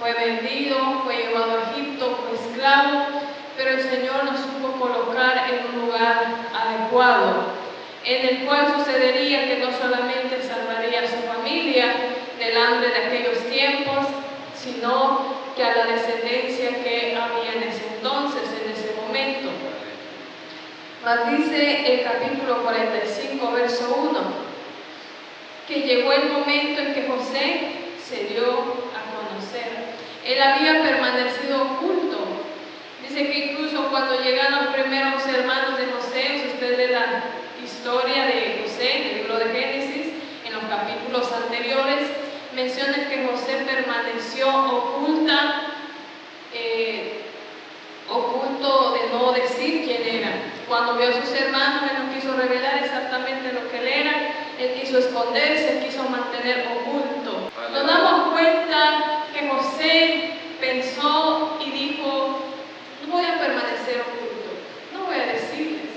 fue vendido, fue llevado a Egipto, fue esclavo, pero el Señor nos supo colocar en un lugar adecuado, en el cual sucedería que no solamente salvaría a su familia del hambre de aquellos tiempos, sino que a la descendencia que había en ese entonces, en ese momento. Mas dice el capítulo 45, verso 1, que llegó el momento en que José se dio a conocer. Él había permanecido oculto. Dice que incluso cuando llegaron los primeros hermanos de José, si usted lee la historia de José en el libro de Génesis, en los capítulos anteriores, menciona que José permaneció oculto de no decir quién era. Cuando vio a sus hermanos, él no quiso revelar exactamente lo que él era, él quiso esconderse, él quiso mantener oculto. Nos damos cuenta que José pensó y dijo: no voy a permanecer oculto, no voy a decirles.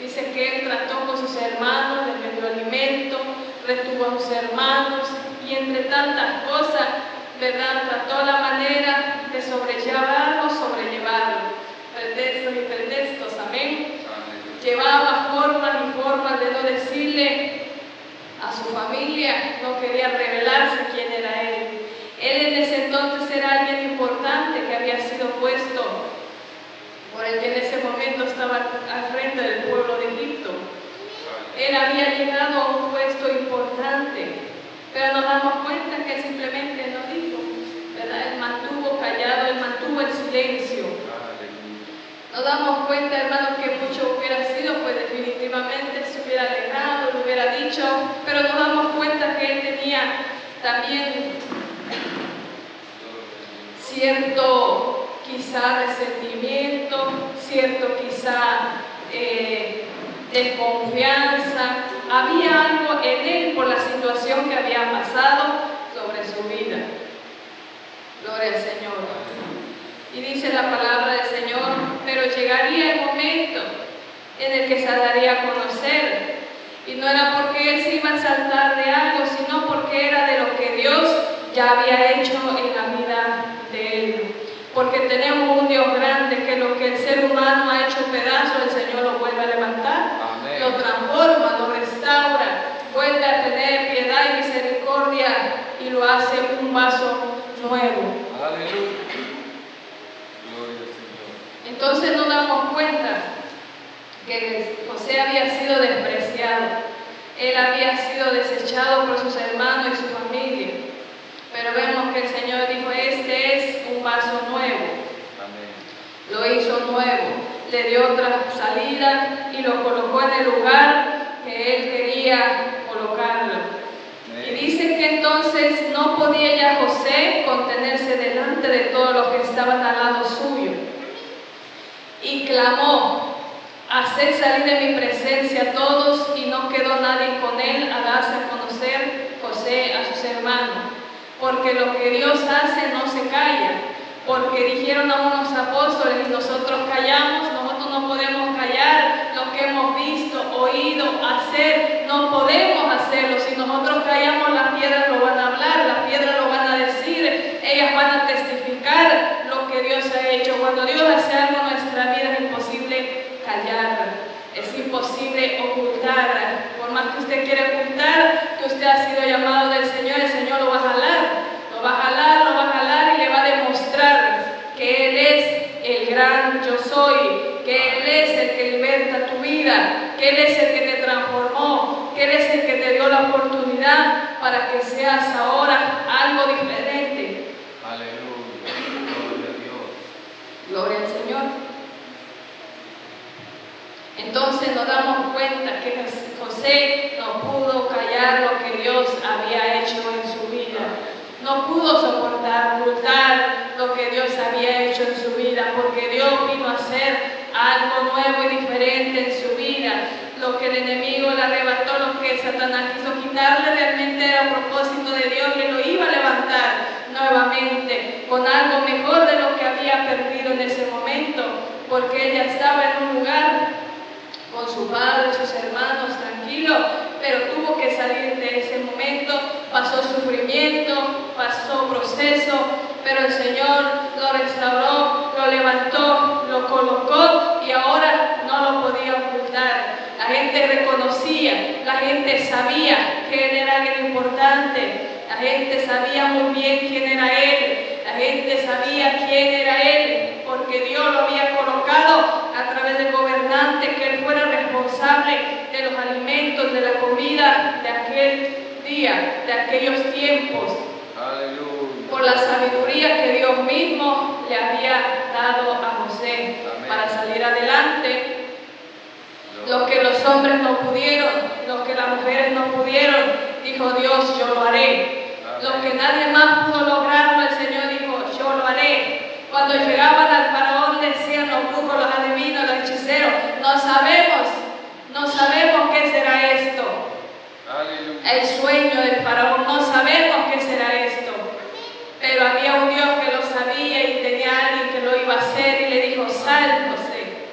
Dice que él trató con sus hermanos, les dio alimento, retuvo a sus hermanos y entre tantas cosas, ¿verdad?, trató la manera de sobrellevarlo. Pretextos y pretextos, amén. Llevaba formas y formas de no decirle a su familia, no quería revelarse quién era él. Él en ese entonces era alguien importante que había sido puesto por el que en ese momento estaba al frente del pueblo de Egipto. Él había llegado a un puesto importante, pero nos damos cuenta que simplemente no dijo, ¿verdad? Él mantuvo callado, él mantuvo el silencio. Nos damos cuenta, hermanos, que mucho hubiera sido, pues definitivamente se hubiera alegrado, lo hubiera dicho, pero nos damos cuenta que él tenía también cierto quizá resentimiento, cierto quizá desconfianza. Había algo en él por la situación que había pasado sobre su vida. Gloria al Señor. Y dice la palabra del Señor: pero llegaría el momento en el que se daría a conocer. Y no era porque él se iba a saltar de algo, sino porque era de lo que Dios ya había hecho en la vida de él. Porque tenemos un Dios grande que lo que el ser humano ha hecho pedazo, el Señor lo vuelve a levantar. Amén. Lo transforma, lo restaura, vuelve a tener piedad y misericordia y lo hace un vaso nuevo. Aleluya. Gloria al Señor. Entonces nos damos cuenta que José había sido despreciado, él había sido desechado por sus hermanos y su familia, pero vemos que el Señor dijo: este es un vaso nuevo. Amén. Lo hizo nuevo, le dio otra salida y lo colocó en el lugar que él quería colocarlo. Amén. Y dice que entonces no podía ya José contenerse delante de todos los que estaban al lado suyo, y clamó: haced salir de mi presencia a todos. Y no quedó nadie con él a darse a conocer José a sus hermanos, porque lo que Dios hace no se calla. Porque dijeron a unos apóstoles: y nosotros callamos. Nosotros no podemos callar lo que hemos visto, oído, hacer. No podemos hacerlo. Si nosotros callamos, las piedras lo van a hablar, las piedras lo van a decir, ellas van a testificar lo que Dios ha hecho. Cuando Dios hace algo en nuestra vida es imposible callar, es imposible ocultar. Por más que usted quiera ocultar que usted ha sido llamado del Señor, el Señor lo va a jalar. Lo va a jalar, lo va a jalar y le va a demostrar que Él es el gran yo soy, que Él es el que liberta tu vida, que Él es el que te transformó, que Él es el que te dio la oportunidad para que seas ahora algo diferente. Aleluya. Gloria a Dios. Gloria al Señor. Entonces nos damos cuenta que José no pudo callar lo que Dios había hecho en su vida. No pudo soportar, ocultar lo que Dios había hecho en su vida, porque Dios vino a hacer algo nuevo y diferente en su vida. Lo que el enemigo le arrebató, lo que Satanás quiso quitarle, realmente era a propósito de Dios, que lo iba a levantar nuevamente con algo mejor de lo que había perdido en ese momento, porque ella estaba en un lugar con su padre, sus hermanos, tranquilo, pero tuvo que salir de ese momento. Pasó sufrimiento, pasó proceso, pero el Señor lo restauró, lo levantó, lo colocó y ahora no lo podía ocultar. La gente reconocía, la gente sabía que él era alguien importante, la gente sabía muy bien quién era él, la gente sabía quién era él, porque Dios lo había colocado a través del gobernante, que él fuera responsable de los alimentos, de la comida de aquel día, de aquellos tiempos. Aleluya. Por la sabiduría que Dios mismo le había dado a José. Amén. Para salir adelante. Lo que los hombres no pudieron, lo que las mujeres no pudieron, dijo Dios, yo lo haré. Amén. Lo que nadie más pudo lograrlo, el Señor dijo, yo lo haré. Cuando llegaban al faraón decían los brujos, los adivinos, los hechiceros, no sabemos qué será esto. Aleluya. El sueño del faraón, no sabemos qué será esto. Pero había un Dios que lo sabía y tenía alguien que lo iba a hacer y le dijo, sal, José.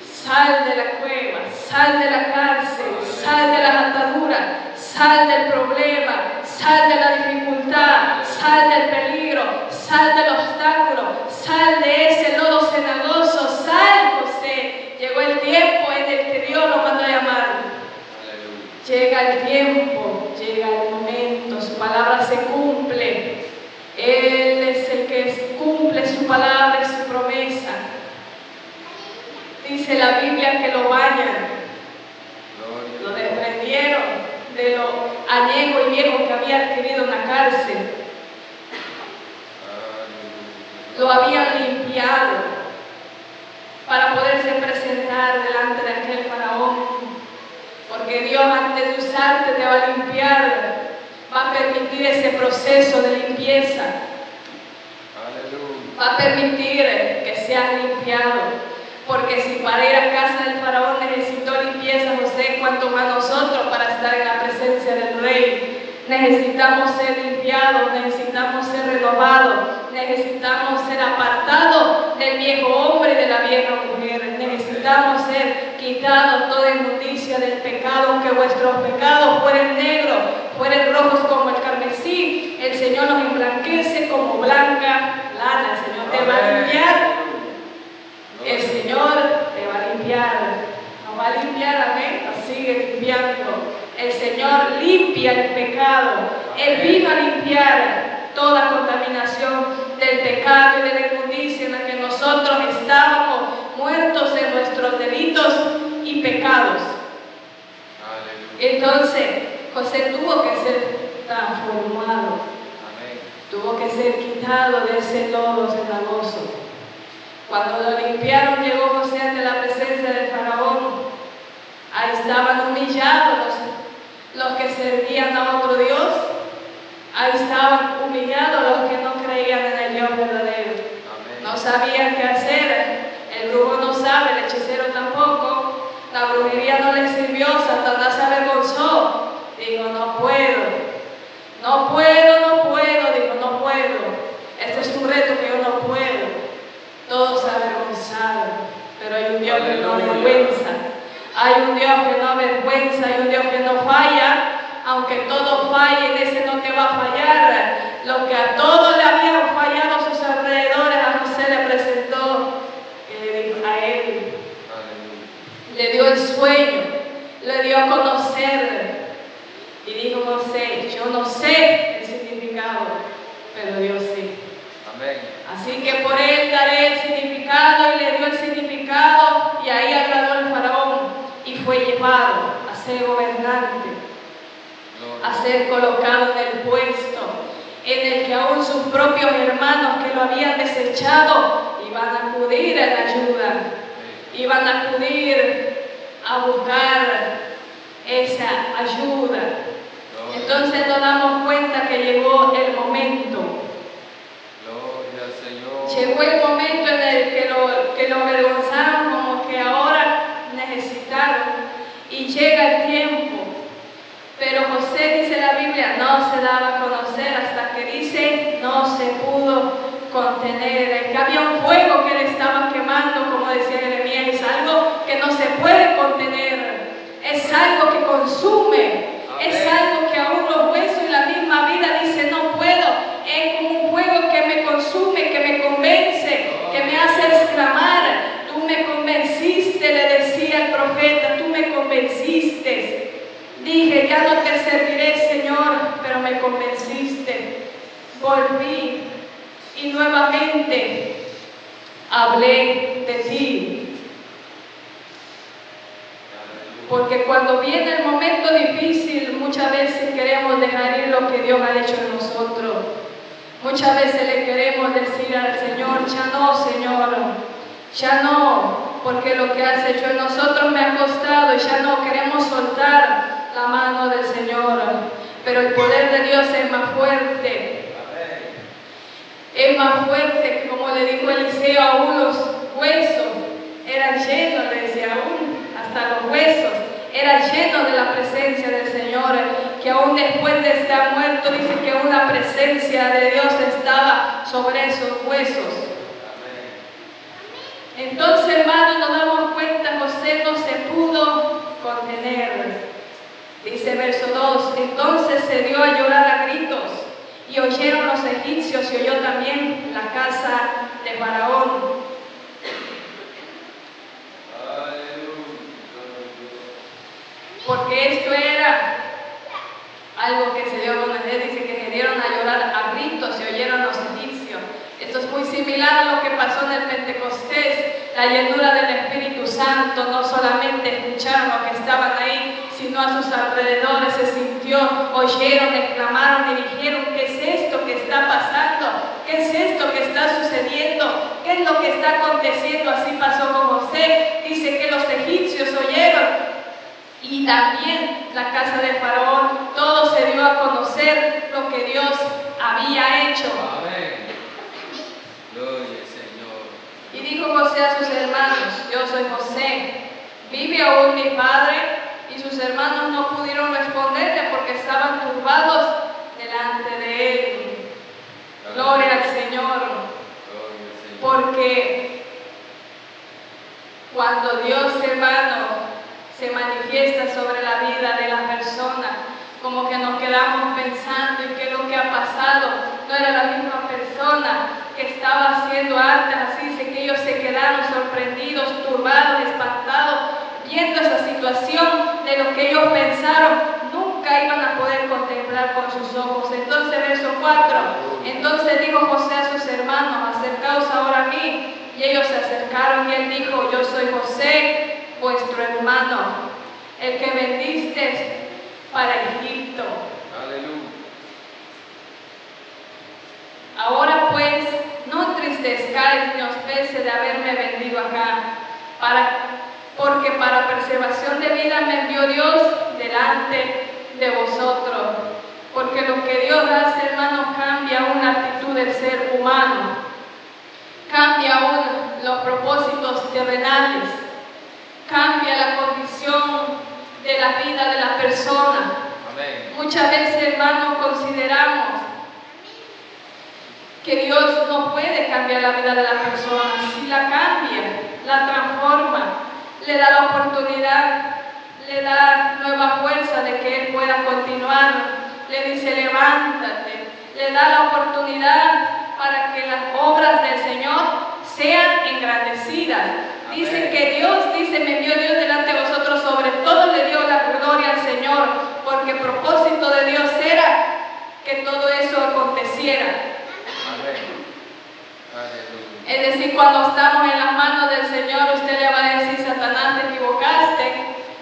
Sal de la cueva, sal de la cárcel, sal de las ataduras, sal del problema, sal de la dificultad, sal del peligro, sal del obstáculo, sal de ese lodo cenagoso, sal, José. Llegó el tiempo en el que Dios lo mandó a llamar. Llega el tiempo, llega el momento, su palabra se cumple. Él es el que cumple su palabra y su promesa. Dice la Biblia que lo bañan, lo desprendieron de lo añejo y viejo que había adquirido en la cárcel. Lo habían limpiado para poderse presentar delante de aquel faraón. Porque Dios, antes de usarte, te va a limpiar, va a permitir ese proceso de limpieza. Va a permitir que seas limpiado. Porque si para ir a casa del faraón necesitó limpieza José, cuanto más nosotros para estar en la presencia del rey. Necesitamos ser limpiados, necesitamos ser renovados, necesitamos ser apartados del viejo hombre y de la vieja mujer. Necesitamos ser quitados toda inmundicia del pecado, aunque vuestros pecados fueren negros, fueren rojos como el carmesí, el Señor los emblanquece como blanca lana. El Señor te va a limpiar. El Señor te va a limpiar, nos va a limpiar, amén, nos sigue limpiando. El Señor limpia el pecado, Él vino a limpiar toda contaminación del pecado y de la inmundicia en la que nosotros estábamos muertos en nuestros delitos y pecados. Entonces, José tuvo que ser transformado, tuvo que ser quitado de ese lodo cenagoso. Cuando lo limpiaron, llegó José ante la presencia del faraón. Ahí estaban humillados los que servían a otro Dios. Ahí estaban humillados los que no creían en el Dios verdadero. Amén. No sabían qué hacer. El brujo no sabe, el hechicero tampoco. La brujería no le sirvió, Satanás se avergonzó. Dijo, no puedo. Dijo, no puedo. Este es un reto que yo no puedo. Todos se avergonzaron, pero hay un Dios que no avergüenza, hay un Dios que no avergüenza, hay un Dios que no falla, aunque todo falle, en ese no te va a fallar. Lo que a todos le habían fallado a sus alrededores, a José le presentó a él, le dio el sueño, le dio a conocer, y dijo José, yo no sé el significado, pero Dios sí. Así que por él daré el significado, y le dio el significado, y ahí agradó al faraón y fue llevado a ser gobernante, a ser colocado en el puesto en el que aún sus propios hermanos que lo habían desechado iban a acudir a la ayuda, iban a acudir a buscar esa ayuda. Entonces nos damos cuenta que llegó el momento. Llegó el momento en el que lo avergonzaron, como que ahora necesitaron, y llega el tiempo. Pero José, dice la Biblia, no se daba a conocer hasta que dice, no se pudo contener. Que había un fuego que le estaba quemando, como decía Jeremías, es algo que no se puede contener, es algo que consume, es algo que aún los huesos y la misma vida dice, no puedo, es como un Dije, ya no te serviré, Señor, pero me convenciste. Volví y nuevamente hablé de ti. Porque cuando viene el momento difícil, muchas veces queremos dejar ir lo que Dios ha hecho en nosotros. Muchas veces le queremos decir al Señor, ya no, Señor, ya no, porque lo que has hecho en nosotros me ha costado y ya no queremos soltar la mano del Señor. Pero el poder de Dios es más fuerte. Es más fuerte que, como le dijo Eliseo, aún los huesos eran llenos, le decía, aún hasta los huesos eran llenos de la presencia del Señor, que aún después de estar muerto, dice que aún la presencia de Dios estaba sobre esos huesos. Entonces, hermanos, nos damos cuenta, José no se pudo contener. Dice verso 2, entonces se dio a llorar a gritos, y oyeron los egipcios, y oyó también la casa de Faraón. Porque esto era algo que se dio a conocer, dice que se dieron a llorar a gritos, y oyeron los egipcios. Esto es muy similar a lo que pasó en el Pentecostés, la llenura del Espíritu Santo. No solamente escucharon lo que estaban ahí, sino a sus alrededores se sintió, oyeron, exclamaron y dijeron, ¿qué es esto que está pasando? ¿Qué es esto que está sucediendo? ¿Qué es lo que está aconteciendo? Así pasó con José. Dice que los egipcios oyeron y también la casa de Faraón. Todo se dio a conocer lo que Dios había hecho. Amén. Gloria al Señor. Y dijo José a sus hermanos, yo soy José, ¿vive aún mi padre? Y sus hermanos no pudieron responderle porque estaban turbados delante de él. Gloria al Señor. Porque cuando Dios, hermano, se manifiesta sobre la vida de la persona, como que nos quedamos pensando en qué es lo que ha pasado. No era la misma persona que estaba haciendo antes. Así dice que ellos se quedaron sorprendidos, turbados, espantados, viendo esa situación de lo que ellos pensaron nunca iban a poder contemplar con sus ojos. Entonces, verso 4, entonces dijo José a sus hermanos, acercaos ahora a mí. Y ellos se acercaron y él dijo, yo soy José, vuestro hermano, el que vendiste para Egipto. Aleluya. Ahora pues, no entristezcáis ni os pese de haberme vendido acá, porque para preservación de vida me envió Dios delante de vosotros. Porque lo que Dios hace, hermanos, cambia aún la actitud del ser humano, cambia aún los propósitos terrenales, cambia la condición de la vida de la persona. Amén. Muchas veces, hermanos, consideramos que Dios no puede cambiar la vida de la persona. Si la cambia, la transforma, le da la oportunidad, le da nueva fuerza de que Él pueda continuar, le dice levántate, le da la oportunidad para que las obras del Señor sean engrandecidas. Dice que Dios, dice, me envió Dios delante de vosotros, sobre todo le dio la gloria al Señor, porque el propósito de Dios era que todo eso aconteciera. Amén. Aleluya. Es decir, cuando estamos en las manos del Señor, usted le va a decir, Satanás, te equivocaste.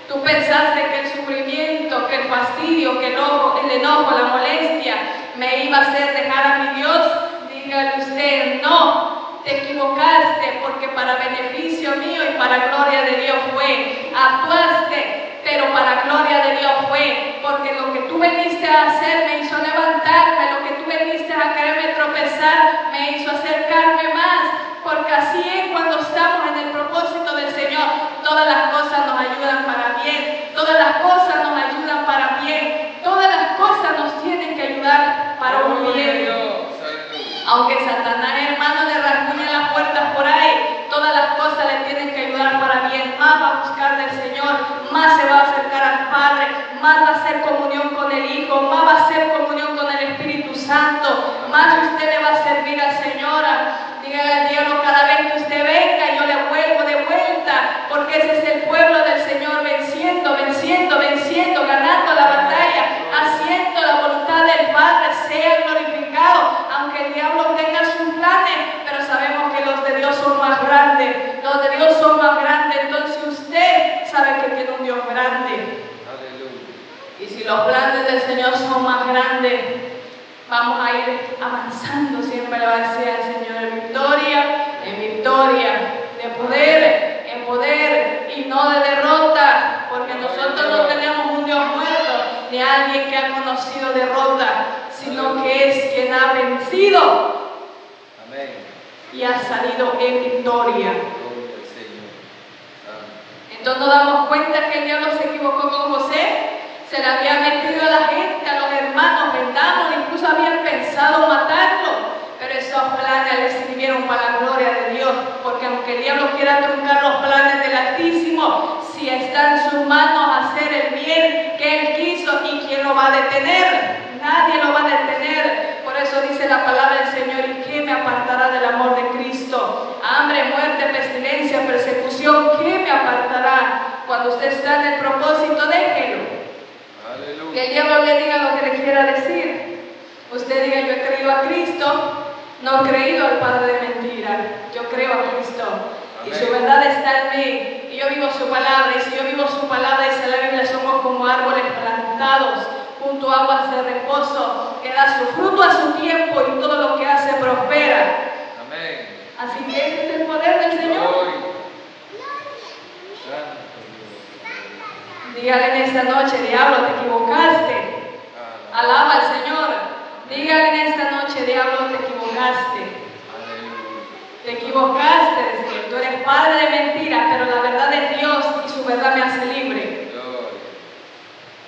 Tú pensaste que el sufrimiento, que el fastidio, que el enojo, la molestia me iba a hacer dejar a mi Dios. Dígale usted, no, te equivocaste, porque para beneficio mío y para gloria de Dios fue. Actuaste, pero para gloria de Dios fue, porque lo que tú veniste a hacer me hizo levantarme, lo que tú veniste a quererme tropezar me hizo acercarme más, porque así es cuando estamos en el propósito del Señor. Todas las cosas nos ayudan para bien, todas las cosas nos ayudan para bien, todas las cosas nos tienen que ayudar para un bien. Aunque Satanás, hermano, le rasguñe las puertas por ahí, todas las cosas le tienen que ayudar para bien. Más va a buscar del Señor, más se va a acercar al Padre, más va a hacer comunión con el Hijo, más va a hacer comunión con el Espíritu Santo, más usted le va a servir al Señor. Dígale al diablo, cada vez que usted venga, yo le vuelvo de vuelta, porque ese es el pueblo del Señor venciendo, venciendo, venciendo, ganando grande. Aleluya. Y si los planes del Señor son más grandes, vamos a ir avanzando siempre hacia el Señor en victoria, de poder en poder y no de derrota, porque nosotros no tenemos un Dios muerto ni alguien que ha conocido derrota, sino que es quien ha vencido. Amén. Y ha salido en victoria. Gloria al Señor. Amén. Entonces nos damos cuenta que el diablo se equivocó con José, se le había metido a la gente, a los hermanos, vendándolo, incluso habían pensado matarlo, pero esos planes le sirvieron para la gloria de Dios, porque aunque el diablo quiera truncar los planes del Altísimo, si está en sus manos hacer el bien que él quiso, ¿y quién lo va a detener? Nadie lo va a detener. Por eso dice la palabra del Señor: ¿y qué me apartará del amor de Cristo? Hambre, muerte, pestilencia, persecución, ¿qué me apartará? Cuando usted está en el propósito, déjelo. Aleluya. Que el diablo le diga lo que le quiera decir. Usted diga: yo he creído a Cristo, no he creído al padre de mentira. Yo creo a Cristo. Y su verdad está en mí. Y yo vivo su palabra. Y si yo vivo su palabra, dice la Biblia, somos como árboles plantados junto a aguas de reposo, que da su fruto a su tiempo y todo lo que hace prospera. Amén. Así que ese es el poder del Señor. Gloria. Santo Dios. Dígale en esta noche: diablo, te equivocaste. Alaba al Señor. Dígale en esta noche: diablo, te equivocaste. Aleluya. Te equivocaste, decía. Tú eres padre de mentira, pero la verdad es Dios y su verdad me hace libre. Gloria.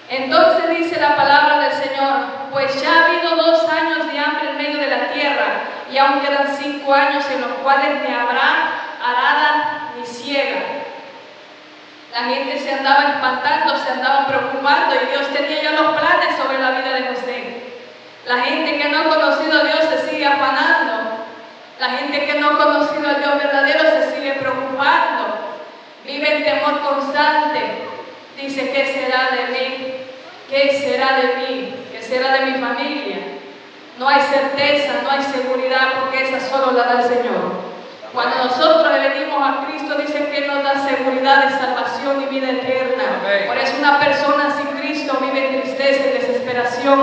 Entonces dice la palabra del Señor: pues ya ha habido 2 años de hambre en medio de la tierra, y aún quedan 5 años en los cuales ni habrá arada ni siega. La gente se andaba espantando, se andaba preocupando, y Dios tenía ya los planes sobre la vida de José. La gente que no ha conocido a Dios se sigue afanando. La gente que no ha conocido al Dios verdadero se sigue preocupando. Vive en temor constante. Dice: ¿qué será de mí? ¿Qué será de mí? ¿Qué será de mi familia? No hay certeza, no hay seguridad, porque esa solo la da el Señor. Cuando nosotros le venimos a Cristo, dice que nos da seguridad de salvación y vida eterna. Amén. Por eso una persona sin Cristo vive en tristeza y desesperación.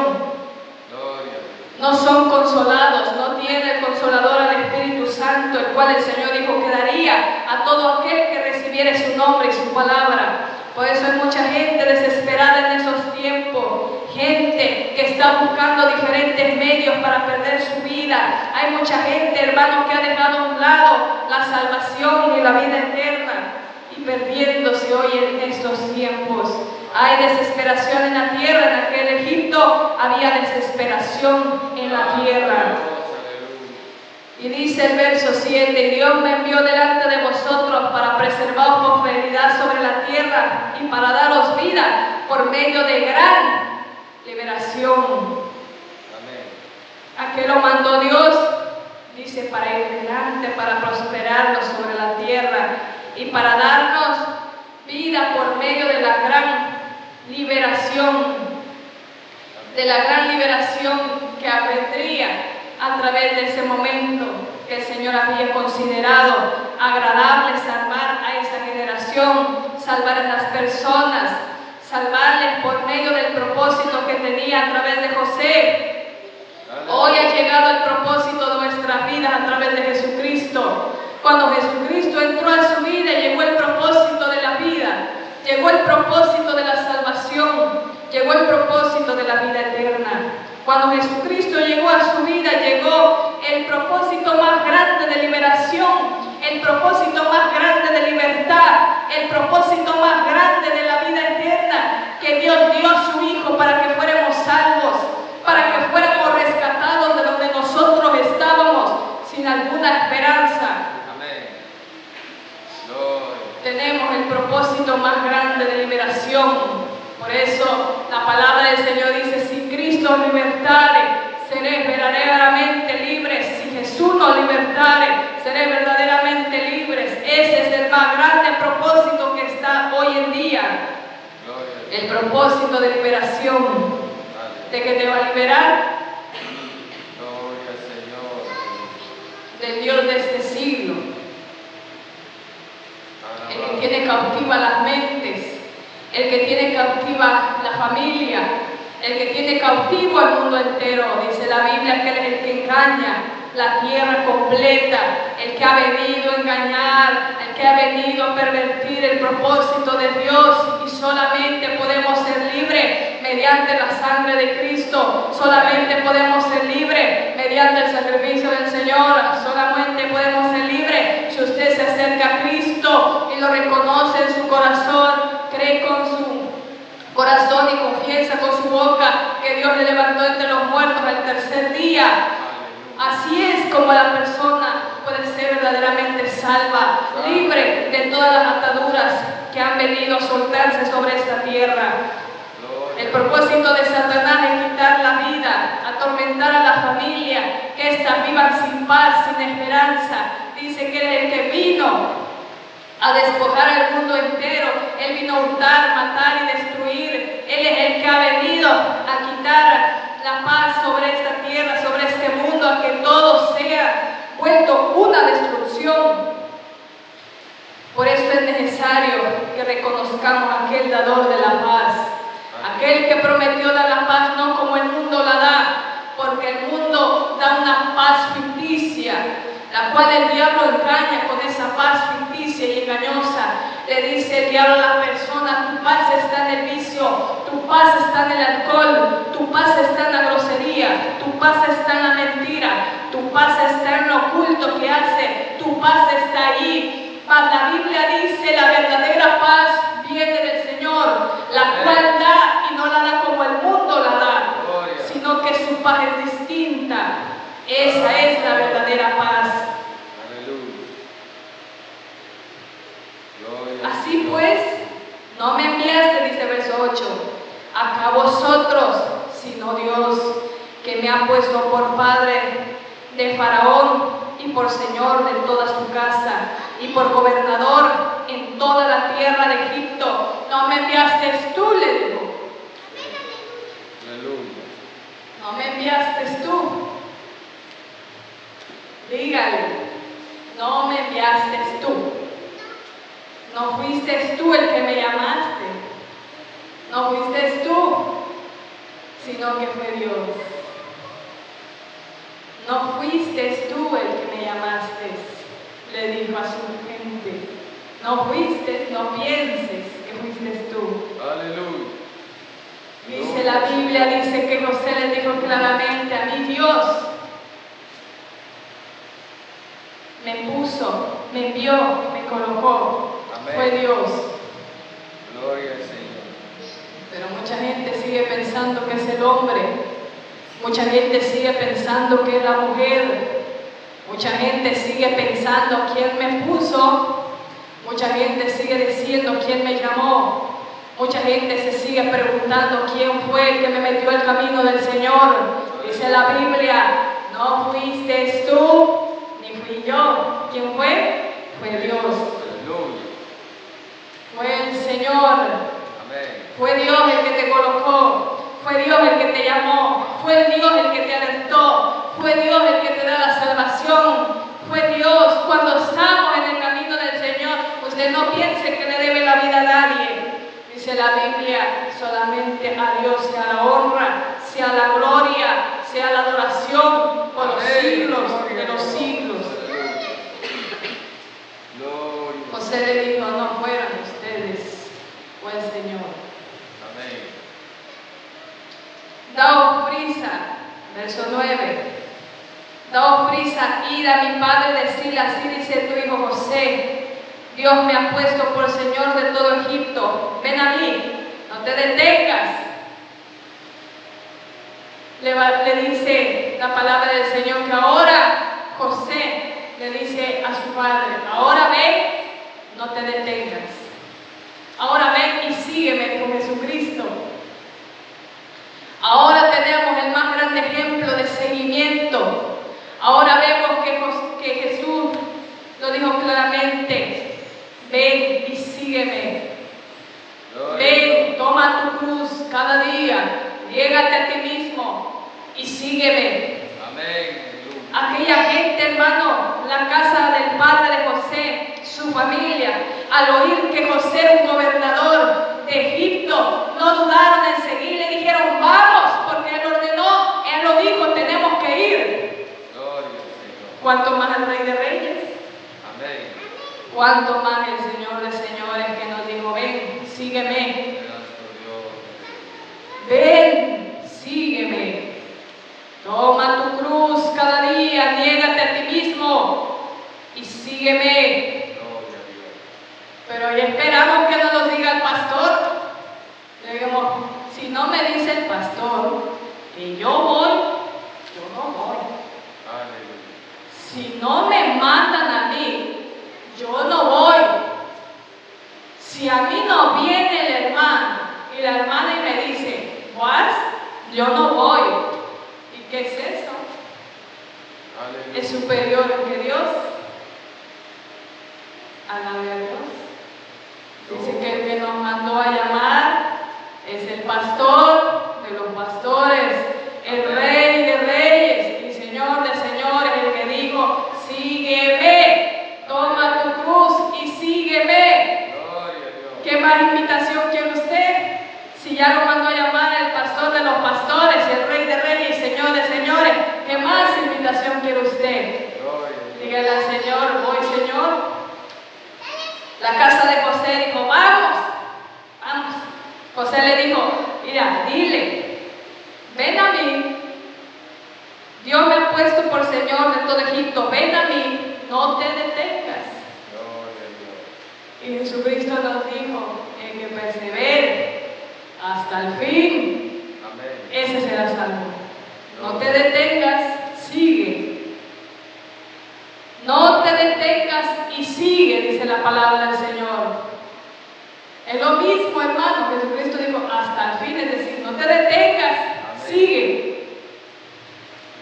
Gloria. No son consolados, no tiene el consolador al Espíritu Santo, el cual el Señor dijo que daría a todo aquel que recibiere su nombre y su palabra. Por eso hay mucha gente desesperada en esos tiempos, gente que está buscando diferentes medios para perder su vida. Hay mucha gente, hermano, que ha dejado a un lado la salvación y la vida eterna y perdiéndose hoy en estos tiempos. Hay desesperación en la tierra. En aquel Egipto había desesperación en la tierra. Y dice el verso 7: Dios me envió delante de vosotros para preservaros prosperidad sobre la tierra y para daros vida por medio de gran liberación. Amén. ¿A qué lo mandó Dios? Dice: para ir delante, para prosperarnos sobre la tierra y para darnos vida por medio de la gran liberación, que vendría a través de ese momento que el Señor había considerado agradable salvar a esa generación, salvar a las personas, salvarles por medio del propósito que tenía a través de José. Hoy ha llegado el propósito de nuestras vidas a través de Jesucristo. Cuando Jesucristo entró a su vida, llegó el propósito de la vida, llegó el propósito de la salvación, llegó el propósito de la vida eterna. Cuando Jesucristo llegó a su vida, llegó el propósito más grande de liberación, el propósito más grande de libertad, el propósito más grande de la vida eterna, que Dios dio a su Hijo para que fuéramos salvos, para que fuéramos rescatados de donde nosotros estábamos sin alguna esperanza. Amén. Gloria. Tenemos el propósito más grande de liberación. Por eso la palabra del Señor dice: si Cristo os libertare, seréis verdaderamente libres. Si Jesús nos libertare, seréis verdaderamente libres. Ese es el más grande propósito que está hoy en día. Gloria. El propósito de liberación. ¿De qué te va a liberar? Gloria al Señor. Del Dios de este siglo. El que tiene cautiva las mentes, el que tiene cautiva la familia, el que tiene cautivo al mundo entero. Dice la Biblia que Él es el que engaña la tierra completa, el que ha venido a engañar, el que ha venido a pervertir el propósito de Dios, y solamente podemos ser libres mediante la sangre de Cristo, solamente podemos ser libres mediante el sacrificio del Señor, solamente podemos ser libres si usted se acerca a Cristo y lo reconoce en su corazón, cree con su corazón y confiesa con su boca que Dios le levantó entre los muertos al tercer día. Así es como la persona puede ser verdaderamente salva, libre de todas las ataduras que han venido a soltarse sobre esta tierra. El propósito de Satanás es quitar la vida, atormentar a la familia, que éstas vivan sin paz, sin esperanza. Dice que Él es el que vino a despojar al mundo entero. Él vino a hurtar, matar y destruir. Él es el que ha venido a quitar la paz sobre esta tierra, sobre este mundo, a que todo sea vuelto una destrucción. Por eso es necesario que reconozcamos a aquel dador de la paz, aquel que prometió dar la paz no como el mundo la da, porque el mundo da una paz ficticia, la cual el diablo engaña con esa paz ficticia y engañosa. Le dice el diablo a la persona: tu paz está en el vicio, tu paz está en el alcohol, tu paz está en la grosería, tu paz está en la mentira, tu paz está en lo oculto que hace, tu paz está ahí. Mas la Biblia dice: la verdadera paz viene del Señor, la cual da y no la da como el mundo la da, sino que su paz es distinta. Esa es la verdadera paz. Así pues, no me enviaste, dice verso 8, a vosotros, sino Dios, que me ha puesto por padre de Faraón y por señor de toda su casa y por gobernador en toda la tierra de Egipto. No me enviaste tú, le dijo. No me enviaste tú. Dígale, no me enviaste tú. No fuiste tú el que me llamaste. No fuiste tú, sino que fue Dios. No fuiste tú el que me llamaste, le dijo a su gente. No fuiste, no pienses que fuiste tú. Aleluya. Dice la Biblia, dice que José le dijo claramente: a mí Dios me puso, me envió, me colocó. Amén. Fue Dios. Gloria al Señor. Pero mucha gente sigue pensando que es el hombre. Mucha gente sigue pensando que es la mujer. Mucha gente sigue pensando quién me puso. Mucha gente sigue diciendo quién me llamó. Mucha gente se sigue preguntando quién fue el que me metió al camino del Señor. Dice la Biblia: no fuiste tú, ni fui yo. ¿Quién fue? Fue Dios. Aleluya. Fue el Señor. Amén. Fue Dios el que te colocó. Fue Dios el que te llamó. Fue Dios el que te alertó. Fue Dios el que te da la salvación. Fue Dios. Cuando estamos en el camino del Señor, usted no piense que le debe la vida a nadie. Dice la Biblia: solamente a Dios sea la honra, sea la gloria, sea la adoración por los siglos de los siglos. José le dijo: no fueran ustedes, fue el Señor. Amén. Daos prisa, verso 9. Daos prisa, id a mi padre, decirle: así dice tu hijo José, Dios me ha puesto por Señor de todo Egipto. Ven a mí, no te detengas. Le dice la palabra del Señor que ahora José le dice a su padre: ahora ven, no te detengas. Ahora ven y sígueme con Jesucristo. Ahora tenemos el más grande ejemplo de seguimiento. Ahora vemos que Jesús lo dijo claramente: ven y sígueme. Ven, toma tu cruz cada día, llégate a ti mismo y sígueme. Amén. Aquella gente, hermano, la casa del padre de José, su familia, al oír que José era un gobernador de Egipto, ¿Cuánto más el Rey de Reyes? Amén. ¿Cuánto más el Señor de señores que nos dijo, ven, sígueme? Santo Dios. Ven, sígueme. Toma tu cruz cada día, niégate a ti mismo y sígueme. Gloria a Dios. Pero ya esperamos que nos lo diga el pastor. Le digamos, si no me dice el pastor que yo voy, yo no voy. Aleluya. Si no me mandan a mí, yo no voy. Si a mí no viene el hermano y la hermana y me dice, ¿vas? Yo no voy. ¿Y qué es eso? Aleluya. ¿Es superior que Dios? Alabe a Dios. Dice que el que nos mandó a llamar es el pastor de los pastores, el Rey de Reyes y Señor de señores, el que dijo, sígueme, toma tu cruz y sígueme. Gloria a Dios. ¿Qué más invitación quiere usted? Si ya lo mandó a llamar el pastor de los pastores, el Rey de Reyes y Señor de señores, ¿qué más invitación quiere usted? Gloria a Dios. Dígale al Señor, voy Señor. La casa de José dijo, vamos, vamos. José le dijo, mira, dile, ven a mí. Dios me ha puesto por Señor de todo Egipto, ven a mí, no te detengas. Gloria a Dios. Y Jesucristo nos dijo, el que persevere hasta el fin, Amén. ese será salvo. No te detengas, sigue. No te detengas y sigue, dice la palabra del Señor. Es lo mismo, hermano. Jesucristo dijo hasta el fin, es decir, no te detengas, sigue.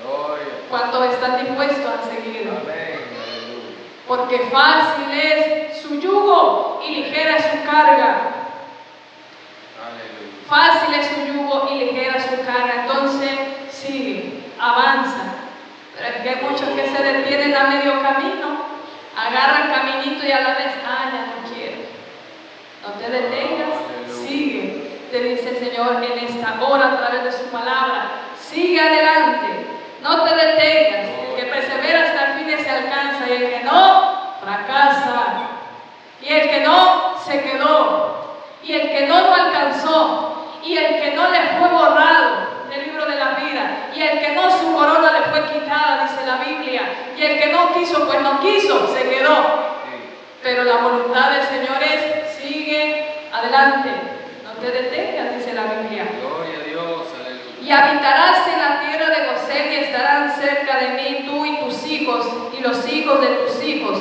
Gloria. ¿Cuántos están dispuestos a seguir? Amén. Aleluya. Porque fácil es su yugo y ligera es su carga. Aleluya. Fácil es su yugo y ligera su carga. Entonces, sigue, avanza. Pero es que hay muchos que se detienen a medio camino, agarran caminito y a la vez, ya no quiero. No te detengas, sigue. Te dice el Señor en esta hora a través de su palabra. Sigue adelante, no te detengas. El que persevera hasta el fin se alcanza y el que no, fracasa. Y el que no, se quedó. Y el que no lo alcanzó. Y el que no le fue borrado del libro de la vida. Y el que no, su corona le fue quitada, dice la Biblia. Y el que no quiso, pues no quiso, se quedó. Pero la voluntad del Señor es, sigue adelante, no te detengas, dice la Biblia. Gloria a Dios. Aleluya. Y habitarás en la tierra de Gosén y estarán cerca de mí tú y tus hijos y los hijos de tus hijos,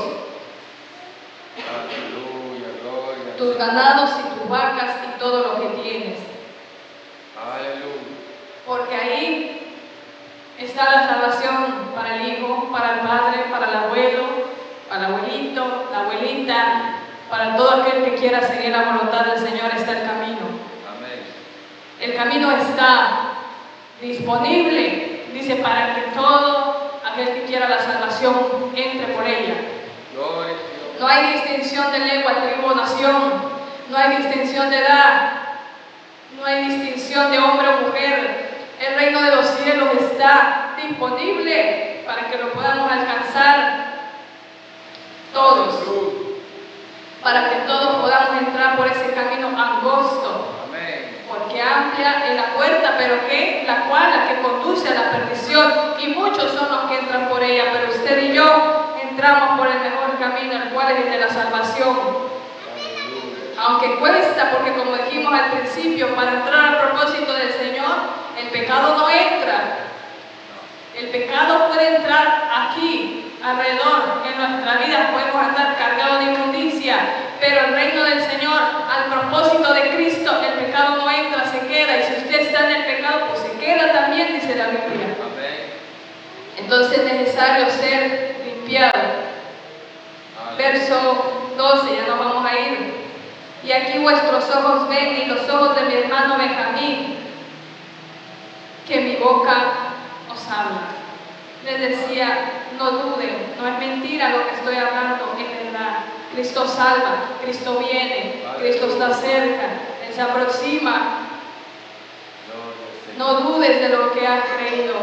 Aleluya. Gloria. tus ganados y tus vacas y todo lo que tienes. Aleluya. Porque ahí está la salvación para el hijo, para el padre, para el abuelo, para el abuelito, la abuelita, para todo aquel que quiera seguir la voluntad del Señor está el camino. Amén. El camino está disponible, dice, para que todo aquel que quiera la salvación entre por ella. Gloria a Dios. No hay distinción de lengua, tribu o nación, no hay distinción de edad, no hay distinción de hombre o mujer. El reino de los cielos está disponible para que lo podamos alcanzar todos, para que todos podamos entrar por ese camino angosto, Amén. porque amplia es la puerta, pero que la que conduce a la perdición, y muchos son los que entran por ella, pero usted y yo entramos por el mejor camino, el cual es el de la salvación. Aleluya. Aunque cuesta, porque como dijimos al principio, para entrar al propósito del Señor, el pecado no entra. El pecado puede entrar aquí, alrededor, en nuestra vida podemos andar cargados de inmundicia, pero el reino del Señor, al propósito de Cristo, el pecado no entra, se queda, y si usted está en el pecado, pues se queda también, dice la Biblia. Amén. Entonces es necesario ser limpiado. Verso 12, ya nos vamos a ir. Y aquí vuestros ojos ven y los ojos de mi hermano Benjamín, que mi boca os habla. Les decía, no duden, no es mentira lo que estoy hablando, es verdad. Cristo salva, Cristo viene, Cristo está cerca, Él se aproxima. No dudes de lo que has creído.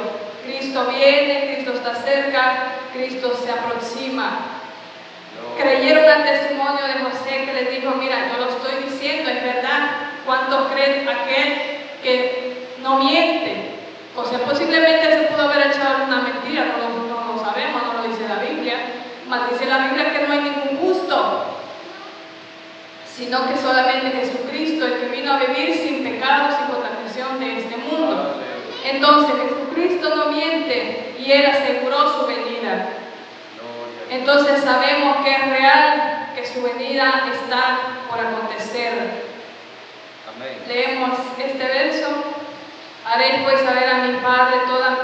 Cristo viene, Cristo está cerca, Cristo se aproxima. Creyeron al testimonio de José que les dijo, mira, yo lo estoy diciendo, es verdad. ¿Cuántos creen aquel que no miente? José posiblemente se pudo haber echado alguna mentira, no lo sabemos, no lo dice la Biblia, mas dice la Biblia que no hay ningún justo, sino que solamente Jesucristo, el que vino a vivir sin pecado, sin contaminación de este mundo. Entonces Jesucristo no miente y Él aseguró su venida. Entonces sabemos que es real, que su venida está por acontecer. Amén. Leemos este verso. Haréis pues saber a mi Padre toda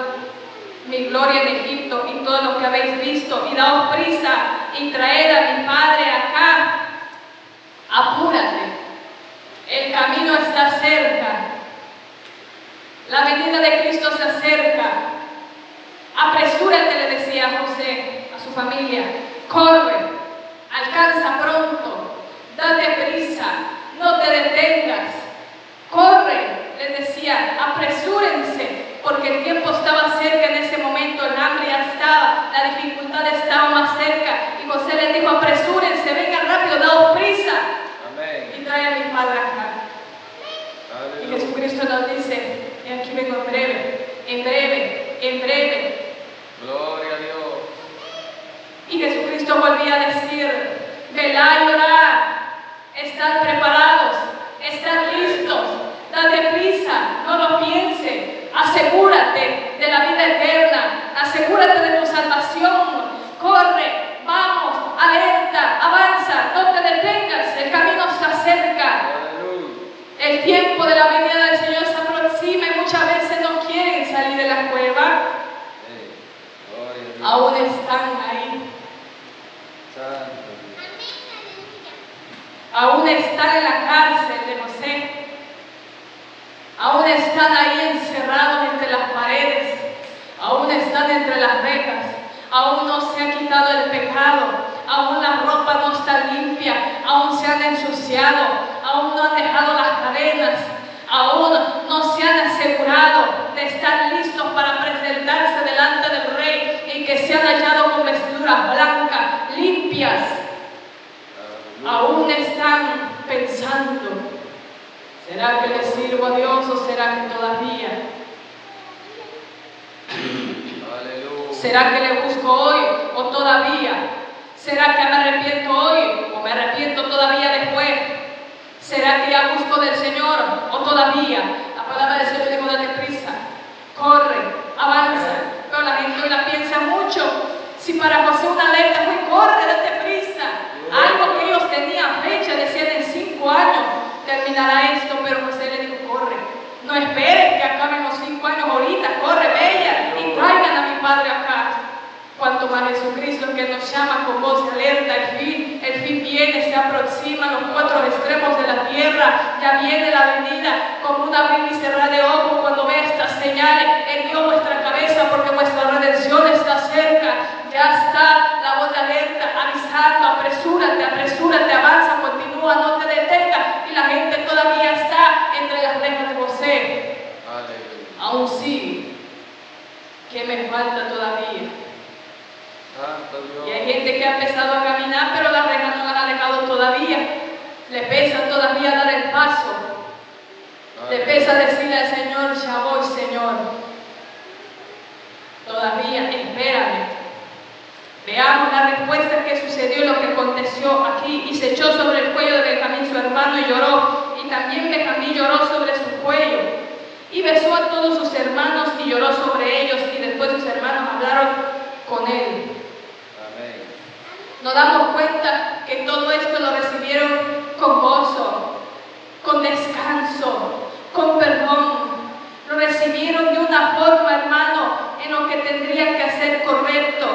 mi gloria en Egipto y todo lo que habéis visto, y daos prisa y traed a mi Padre acá. Apúrate, el camino está cerca, la venida de Cristo se acerca. Apresúrate, le decía José a su familia, corre, alcanza pronto, date prisa, no te detengas, corre, les decía, apresúrense, porque el tiempo estaba cerca en ese momento, el hambre ya estaba, la dificultad estaba más cerca, y José les dijo, apresúrense, vengan rápido, daos prisa. Amén. Y trae a mi Padre acá. Aleluya. Y Jesucristo nos dice, y aquí vengo en breve, en breve, en breve. Gloria a Dios. Y Jesucristo volvía a decir, velad y orad, estad preparados, estad listos, date prisa, no lo pienses, asegúrate de la vida eterna, asegúrate de tu salvación, corre, vamos, alerta, avanza, no te detengas, el camino se acerca. Aleluya. El tiempo de la venida del Señor se aproxima y muchas veces no quieren salir de la cueva, Gloria a Dios. aún están ahí. Santo Aún están en la cárcel de José, aún están ahí encerrados entre las paredes, aún están entre las rejas, aún no se ha quitado el pecado, aún la ropa no está limpia, aún se han ensuciado, aún no han dejado las cadenas, aún no se han asegurado de estar listos para presentarse delante del Rey y que se han hallado con vestiduras blancas, limpias. Aún están pensando, ¿será que le sirvo a Dios o será que todavía? Aleluya. ¿Será que le busco hoy o todavía? ¿Será que me arrepiento hoy o me arrepiento todavía después? ¿Será que ya busco del Señor o todavía? La palabra del Señor dijo, date prisa, corre, avanza. Pero la gente hoy la piensa mucho. Si para José una alerta fue, corre, date prisa. Algo que ellos tenían fecha, decían en 5 años terminará esto, pero José le dijo, corre. No esperes que acaben los 5 años ahorita, corre, bella, y traigan a mi Padre acá. Cuanto más Jesucristo que nos llama con voz de alerta, el fin viene, se aproxima a los 4 extremos de la tierra, ya viene la venida, como un abrir y cerrar de ojos cuando ve estas señales, erguió vuestra cabeza porque vuestra redención está cerca, ya está la voz de alerta avisando, apresúrate, apresúrate, avanza, continúa, no te detengas, y la gente todavía está entre las rejas de José. Aleluya. Aún sí, ¿qué me falta todavía? Santo Dios. Y hay gente que ha empezado a caminar, pero las rejas no las ha dejado todavía. Le pesa todavía dar el paso. Le pesa decirle al Señor, ya voy, Señor. Todavía, espérame. Veamos la respuesta que sucedió, lo que aconteció aquí. Y se echó sobre el cuello de Benjamín, su hermano, y lloró. Y también Benjamín lloró sobre su cuello. Y besó a todos sus hermanos y lloró sobre ellos. Y después sus hermanos hablaron con él. Amén. Nos damos cuenta que todo esto lo recibieron con gozo, con descanso, con perdón. Lo recibieron de una forma, hermano, en lo que tendrían que hacer correcto.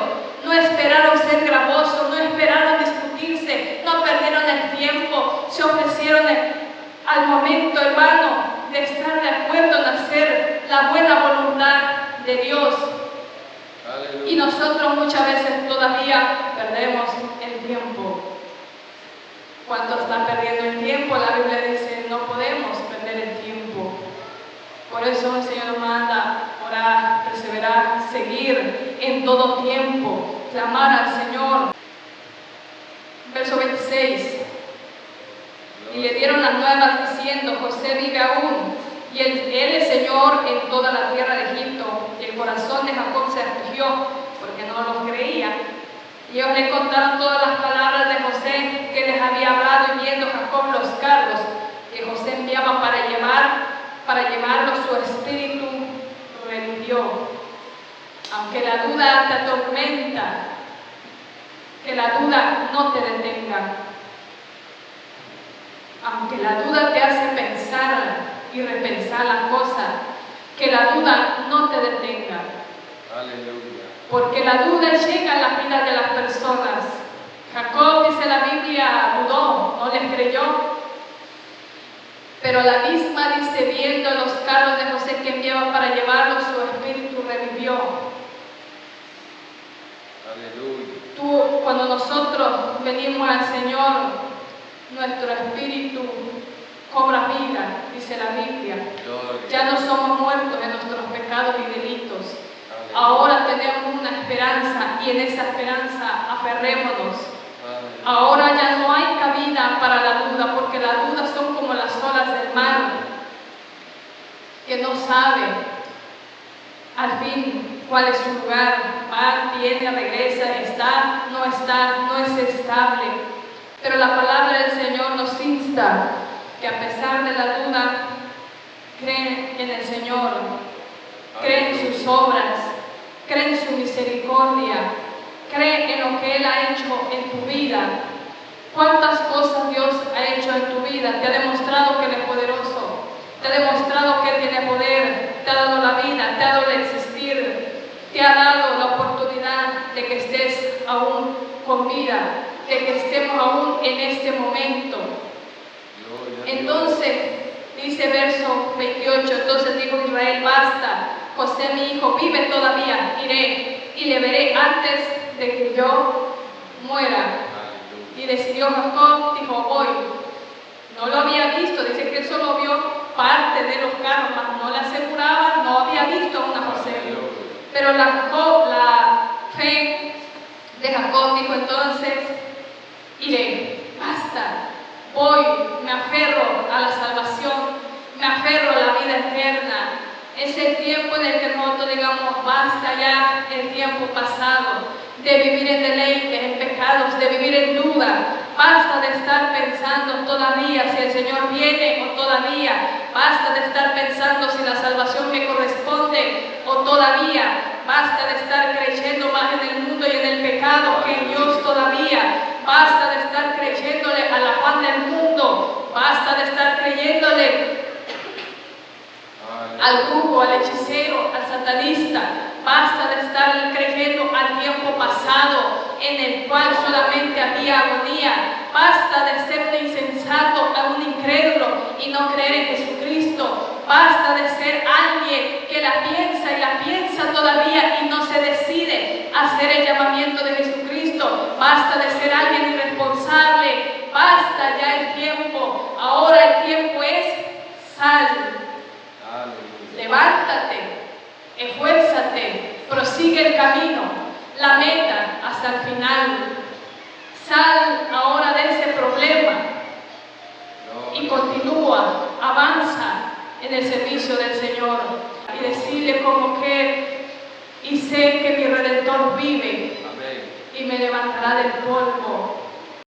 No esperaron ser gravosos, no esperaron discutirse, no perdieron el tiempo, se ofrecieron al momento, hermano, de estar de acuerdo en hacer la buena voluntad de Dios. Aleluya. Y nosotros muchas veces todavía perdemos el tiempo. ¿Cuánto están perdiendo el tiempo? La Biblia dice, no podemos perder el tiempo. Por eso el Señor nos manda orar, perseverar, seguir en todo tiempo, clamar al Señor. Verso 26. Y le dieron las nuevas diciendo: José vive aún, y él es Señor en toda la tierra de Egipto. Y el corazón de Jacob se afligió, porque no los creía. Y ellos le contaron todas las palabras de José que les había hablado, y viendo Jacob los carros que José enviaba para llevarlos, su espíritu revivió. Aunque la duda te atormenta, que la duda no te detenga. Aunque la duda te hace pensar y repensar las cosas, que la duda no te detenga. Aleluya. Porque la duda llega a la vida de las personas. Jacob, dice la Biblia, dudó, no les creyó. Pero la misma dice, viendo los carros de José que enviaba para llevarlos, su espíritu revivió. Aleluya. Cuando nosotros venimos al Señor, nuestro espíritu cobra vida, dice la Biblia. Gloria. Ya no somos muertos en nuestros pecados y delitos. Aleluya. Ahora tenemos una esperanza, y en esa esperanza aferrémonos. Aleluya. Ahora ya no hay cabida para la duda, porque las dudas son como las olas del mar, que no sabe al fin cuál es su lugar. Va, viene, regresa, está, no es estable. Pero la palabra del Señor nos insta que a pesar de la duda, cree en el Señor, cree en sus obras, cree en su misericordia, cree en lo que Él ha hecho en tu vida. ¿Cuántas cosas Dios ha hecho en tu vida? Te ha demostrado que Él es poderoso, te ha demostrado que Él tiene poder, te ha dado la vida, te ha dado el existir, te ha dado la oportunidad de que estés aún con vida, de que estemos aún en este momento. Entonces, dice verso 28, entonces dijo Israel: basta, José mi hijo vive todavía, iré y le veré antes de que yo muera. Y decidió Jacob, dijo: voy. No lo había visto, dice que él solo vio parte de los carros, mas no le aseguraba, no había visto a una José. Pero la fe de Jacob dijo: entonces iré, basta, voy, me aferro a la salvación, me aferro a la vida eterna. Es el tiempo en el que nosotros digamos: basta ya el tiempo pasado de vivir en deleites, en pecados, de vivir en duda. Basta de estar pensando todavía si el Señor viene o todavía. Basta de estar pensando si la salvación me corresponde o todavía. Basta de estar creyendo más en el mundo y en el pecado que en Dios todavía. Basta de estar creyéndole al afán del mundo. Basta de estar creyéndole al brujo, al hechicero, al satanista. Basta de estar creyendo al tiempo pasado en el cual solamente había agonía. Basta de ser un insensato, un incrédulo y no creer en Jesucristo. Basta de ser alguien que la piensa todavía y no se decide a hacer el llamamiento de Jesucristo. Basta de ser alguien irresponsable. Basta ya el tiempo. Ahora el tiempo es sal. Levántate, esfuérzate, prosigue el camino, la meta hasta el final. Sal ahora de ese problema y continúa, avanza en el servicio del Señor y decirle como que: y sé que mi Redentor vive. Amén. Y me levantará del polvo